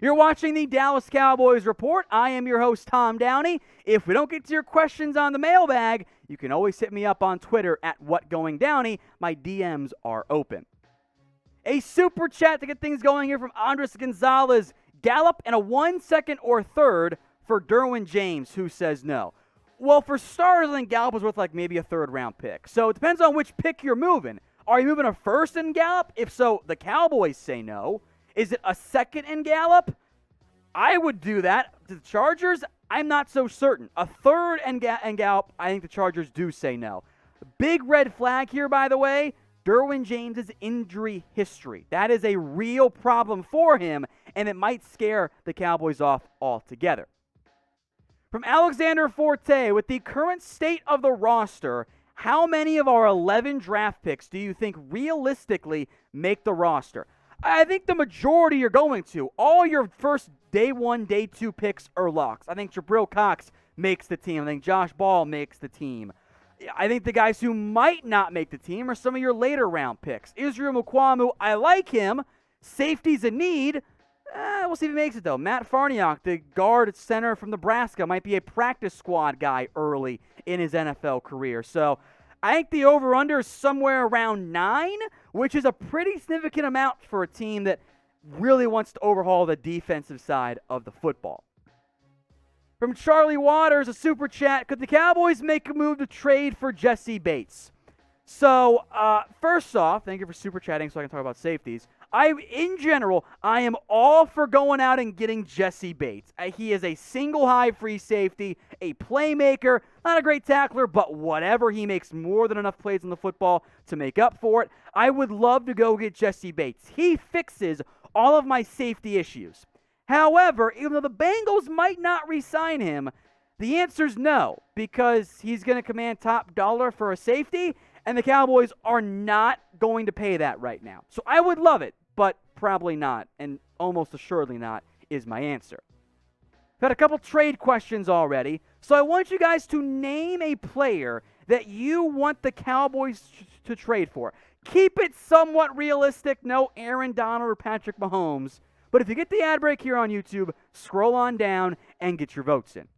You're watching the Dallas Cowboys Report. I am your host, Tom Downey. If we don't get to your questions on the mailbag, you can always hit me up on Twitter at WhatGoingDowney. My DMs are open. A super chat to get things going here from Andres Gonzalez. Gallup and a 1 second or third for Derwin James, who says no. Well, for starters, I think Gallup was worth like maybe a third-round pick. So it depends on which pick you're moving. Are you moving a first in Gallup? If so, the Cowboys say no. Is it a second in Gallup? I would do that. To the Chargers, I'm not so certain. A third in Gallup, I think the Chargers do say no. Big red flag here, by the way, Derwin James' injury history. That is a real problem for him, and it might scare the Cowboys off altogether. From Alexander Forte, with the current state of the roster, how many of our 11 draft picks do you think realistically make the roster? I think the majority you're going to. All your first day 1, day 2 picks are locks. I think Jabril Cox makes the team. I think Josh Ball makes the team. I think the guys who might not make the team are some of your later round picks. Israel Mukuamu, I like him. Safety's a need. We'll see if he makes it, though. Matt Farniok, the guard center from Nebraska, might be a practice squad guy early in his NFL career. So I think the over-under is somewhere around 9, which is a pretty significant amount for a team that really wants to overhaul the defensive side of the football. From Charlie Waters, a super chat, could the Cowboys make a move to trade for Jessie Bates? So, first off, thank you for super chatting so I can talk about safeties. In general, I am all for going out and getting Jessie Bates. He is a single high free safety, a playmaker, not a great tackler, but whatever, he makes more than enough plays on the football to make up for it. I would love to go get Jessie Bates. He fixes all of my safety issues. However, even though the Bengals might not re-sign him, the answer is no, because he's going to command top dollar for a safety, and the Cowboys are not going to pay that right now. So I would love it, but probably not, and almost assuredly not, is my answer. I've had a couple trade questions already, so I want you guys to name a player that you want the Cowboys to trade for. Keep it somewhat realistic, no Aaron Donald or Patrick Mahomes, but if you get the ad break here on YouTube, scroll on down and get your votes in.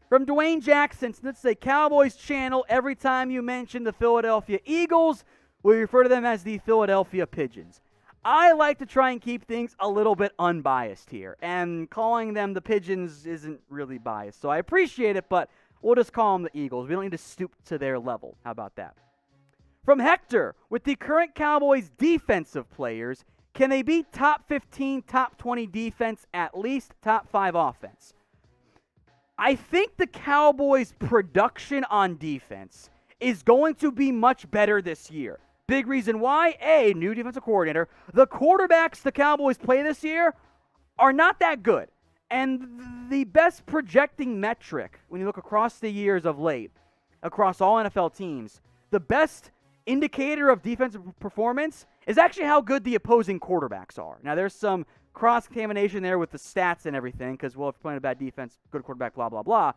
From Dwayne Jackson, since it's a Cowboys channel, every time you mention the Philadelphia Eagles, we refer to them as the Philadelphia Pigeons. I like to try and keep things a little bit unbiased here, and calling them the Pigeons isn't really biased. So I appreciate it, but we'll just call them the Eagles. We don't need to stoop to their level. How about that? From Hector, with the current Cowboys defensive players, can they beat top 15, top 20 defense, at least top 5 offense? I think the Cowboys' production on defense is going to be much better this year. Big reason why, A, new defensive coordinator. The quarterbacks the Cowboys play this year are not that good. And the best projecting metric, when you look across the years of late, across all NFL teams, the best indicator of defensive performance is actually how good the opposing quarterbacks are. Now, there's some cross-contamination there with the stats and everything, because, well, if you're playing a bad defense, good quarterback, blah, blah, blah.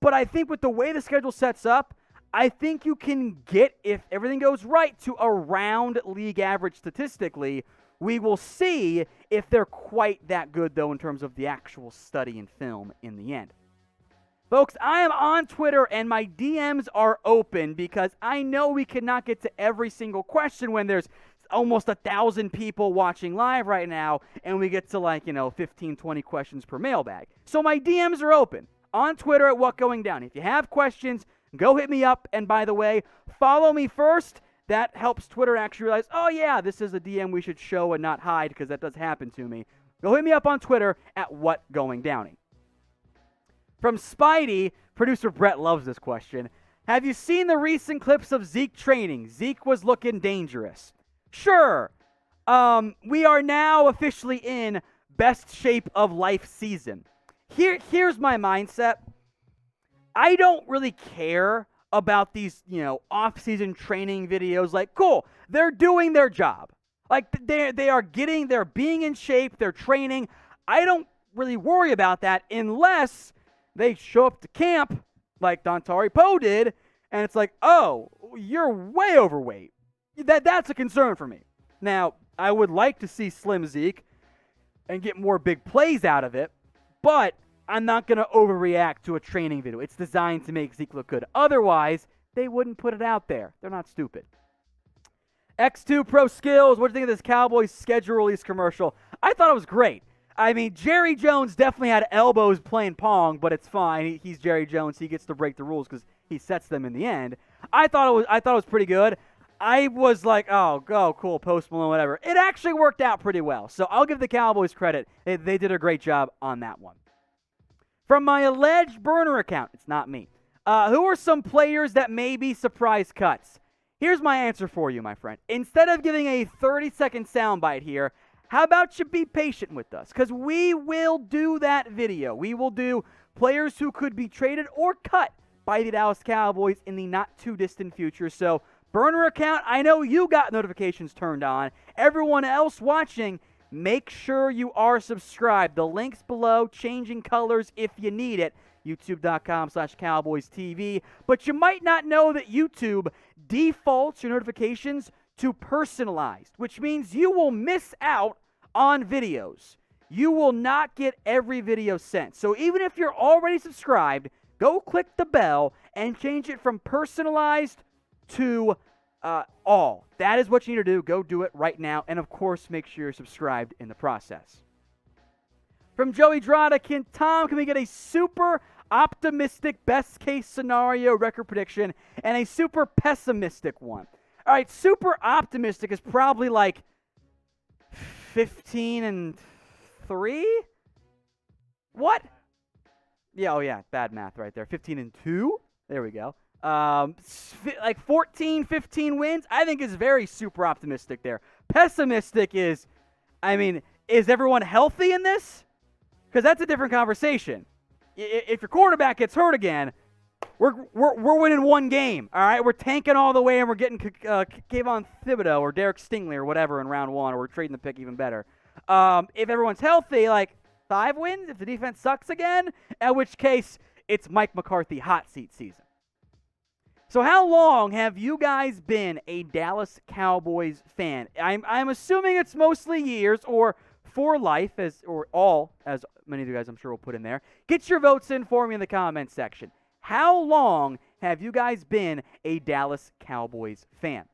But I think with the way the schedule sets up, I think you can get, if everything goes right, to around league average statistically. We will see if they're quite that good, though, in terms of the actual study and film in the end. Folks, I am on Twitter, and my DMs are open because I know we cannot get to every single question when there's almost 1,000 people watching live right now, and we get to 15, 20 questions per mailbag. So my DMs are open on Twitter at WhatGoingDown. If you have questions, go hit me up. And by the way, follow me first. That helps Twitter actually realize, oh yeah, this is a DM we should show and not hide, because that does happen to me. Go hit me up on Twitter at WhatGoingDowney. From Spidey, producer Brett loves this question. Have you seen the recent clips of Zeke training? Zeke was looking dangerous. Sure. We are now officially in best shape of life season. Here's my mindset. I don't really care about these, off-season training videos. Like, cool, they're doing their job. Like, they're being in shape, they're training. I don't really worry about that unless they show up to camp like Dontari Poe did, and it's like, oh, you're way overweight. That's a concern for me. Now, I would like to see Slim Zeke. and get more big plays out of it, but I'm not going to overreact to a training video. It's designed to make Zeke look good. Otherwise, they wouldn't put it out there. They're not stupid. X2Pro Skillz, what do you think of this Cowboys schedule release commercial? I thought it was great. I mean, Jerry Jones definitely had elbows playing Pong, but it's fine. He's Jerry Jones. He gets to break the rules because he sets them in the end. I thought it was pretty good. I was like, oh, cool, Post Malone, whatever. It actually worked out pretty well. So I'll give the Cowboys credit. They did a great job on that one. From my alleged burner account, it's not me. Who are some players that may be surprise cuts? Here's my answer for you, my friend. Instead of giving a 30-second soundbite here, how about you be patient with us? Because we will do that video. We will do players who could be traded or cut by the Dallas Cowboys in the not-too-distant future. So, burner account, I know you got notifications turned on. Everyone else watching, make sure you are subscribed. The link's below, changing colors if you need it. YouTube.com/CowboysTV. But you might not know that YouTube defaults your notifications to personalized, which means you will miss out on videos. You will not get every video sent. So even if you're already subscribed, go click the bell and change it from personalized to all. That is what you need to do. Go do it right now. And of course, make sure you're subscribed in the process. From Joey Draetta, can we get a super optimistic best case scenario record prediction and a super pessimistic one? All right, super optimistic is probably like 15-3. What? Yeah, oh yeah, bad math right there. 15-2. There we go. Like 14, 15 wins, I think is very super optimistic there. Pessimistic is, is everyone healthy in this? Because that's a different conversation. If your quarterback gets hurt again, we're winning one game, all right? We're tanking all the way, and we're getting Kayvon Thibodeau or Derek Stingley or whatever in round one, or we're trading the pick even better. If everyone's healthy, like 5 wins, if the defense sucks again, in which case it's Mike McCarthy hot seat season. So how long have you guys been a Dallas Cowboys fan? I'm assuming it's mostly years or for life, as many of you guys I'm sure will put in there. Get your votes in for me in the comments section. How long have you guys been a Dallas Cowboys fan?